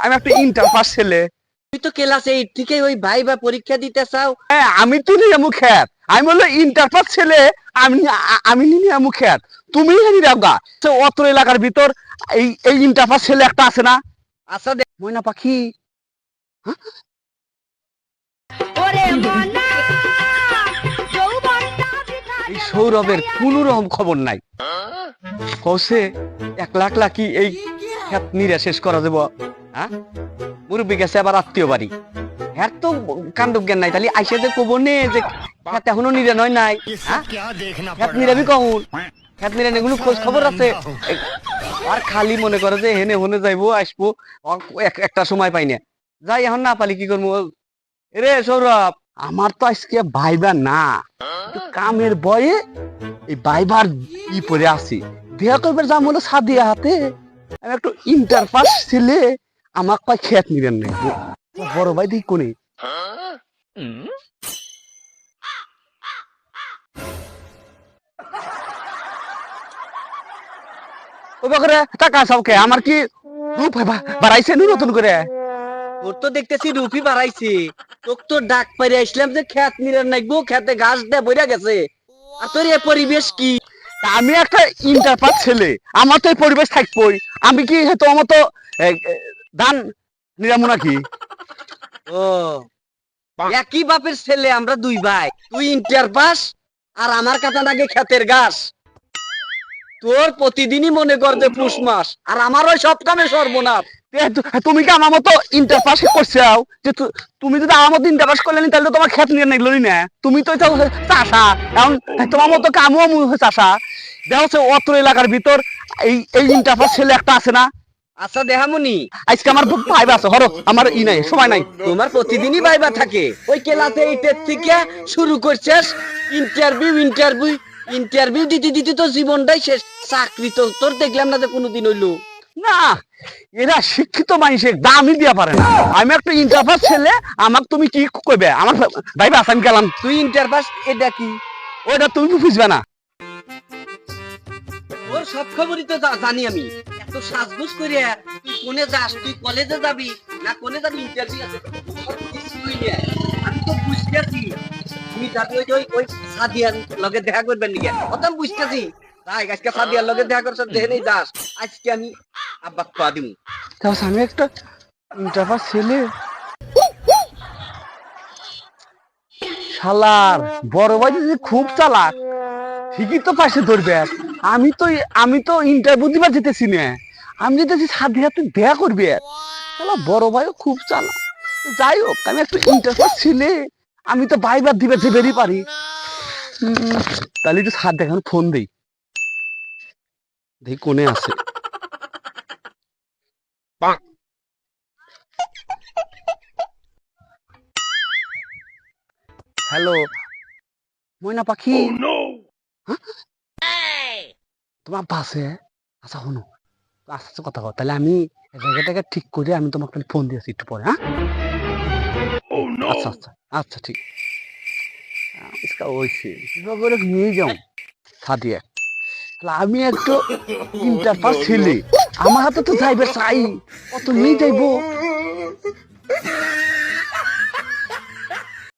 আমি একটা inter pass ছেলে। তুই তো ক্লাস 8 থেকে ওই ভাইবা পরীক্ষা দিতে চাও। হ্যাঁ, আমি তো নিয়ে আমু খ্যাত। আমি বললো ইন্টার পাস ছেলে, আমি নিয়ে আমু খ্যাত। তুমি জানি রাখবা অত এলাকার ভিতর এই ইন্টার পাস ছেলে একটা আছে না? আচ্ছা দেখ ময়না পাখি। এই সৌরভের কোন রকম খবর নাই। কৌশে 1 লাখ লাখি এই খেত নিরা শেষ করা যাব। হ্যাঁ, মুরব্বী গেছে আবার আত্মীয় বাড়ি। হ্যাঁ তো কাণ্ড জ্ঞান নাই, তাহলে আইসে যে কব নে যে খেত এখনো নিরা নয় নাই। খেত নিরাবি কখন? খেত নিরানি কোনো খোঁজ খবর আছে? আর খালি মনে করে যে হেনে হনে যাইবো আসবো, একটা সময় পাই না। যাই এখন না পালি কি করবো? রে সৌরভ, আমার তো আজকে ভাইবা না, কামের বয়ে এই ভাইবার ই পরে আছি। দেখা করবার যাম হলো সাদিয়া হাতে। আমি একটু ইন্টার পাস ছেলে, আমার কয় খেত নিবেন না। বড় ভাই দিই কোনে ও বাকরে টাকা সবকে আমার কি রূপ বাড়াইছে নতুন করে? তোর তো দেখতেছি রুপি বাড়াইছে। তোর তো ডাক পাইরে আসলাম যে খেত নিরান নাইবো, খেতে ঘাস দে বইরা গেছে। আর তোর এ পরিবেশ কি? আমি একটা ইন্টার পাস ছেলে, আমার তো এই পরিবেশ থাকবই। আমি কি তোমার তো দান নিরামু নাকি? ও একই বাপের ছেলে আমরা দুই ভাই। তুই ইন্টার পাস আর আমার কাটা লাগে খেতের ঘাস। তোর প্রতিদিনই মনে কর যে পুষ মাস, আর আমার ওই সব কামে সর্বনাশ। তুমি কি আমার মতো ইন্টার পাস করছাও? যে তুমি যদি আমার মতো ইন্টার পাস করলে তাহলে তোমার খেত নিয়ে নিল না। তুমি তো চাষা, এখন তোমার মতো কামও চাষা। দেখো অত এলাকার ভিতর এই ইন্টার পাস ছেলে একটা আছে না? আচ্ছা দেহামনি, আজকে আমার ভাইবা আছে, হরো আমার ই নাই, সময় নাই। তোমার প্রতিদিনই ভাইবা থাকে। ওই ক্লাসে 8 থেকে শুরু করছিস ইন্টারভিউ ইন্টারভিউ ইন্টারভিউ দিতে দিতে তো জীবনটাই শেষ। চাকরি তো তোর দেখলাম না যে কোনোদিন হইলো না। এরা শিক্ষিত মানুষের দামই দিয়া পারে না। আমি একটা ইন্টার পাস ছেলে, আমাকে তুমি কি কইবে? আমার ভাইবা আছে, আমি গেলাম। তুই ইন্টার পাস এটা কি? ওইটা তুমি বুঝবে না। তোর সব খবরই তো জানি আমি। এত সাজগুজ করে তুই কোনে যাস? তুই কলেজে যাবি না কোনে যাবি? ইন্টারভিউ আছে আমি তো বুঝতেছি। তুমি যাবি ওই সাদিয়ার লগে দেখা করবেন নাকি? অত আমি বুঝতেছি। তাই আজকে সাদিয়ার লগে দেখা করছ, দেখে নেই যাস। আজকে আমি আব্বা খোয়া দিমু। আমি একটা ইন্টার পাস ছেলে, শালার বড় ভাই যদি খুব চালাক, ঠিকই তো পাশে ধরবে। আমি তো ইন্টারভিউ দিবার যেতেছি না, আমি যেতেছি সাথে হাতে দেখা করবে। বড় ভাইও খুব চালাক। যাই হোক, আমি একটু ইন্টার পাস ছেলে, আমি তো ভাইবার দিবে যে বেরিয়ে পারি। তাহলে একটু সাথ দেখানো ফোন দেই, দেখি কোনে আছে। হ্যালো ময়না পাখি, তোমার বাসে? আচ্ছা শোনো, আচ্ছা কথা কও, তাহলে আমি জায়গাটাকে ঠিক করে আমি তোমাকে ফোন দিয়েছি একটু পরে। হ্যাঁ আচ্ছা আচ্ছা আচ্ছা ঠিক করে নিয়ে যাও সাদিয়া। আমি একটু ইন্টার পাস ছেলে, আমার হাতে তো যাইবে চাই, অত নিয়ে যাইবো।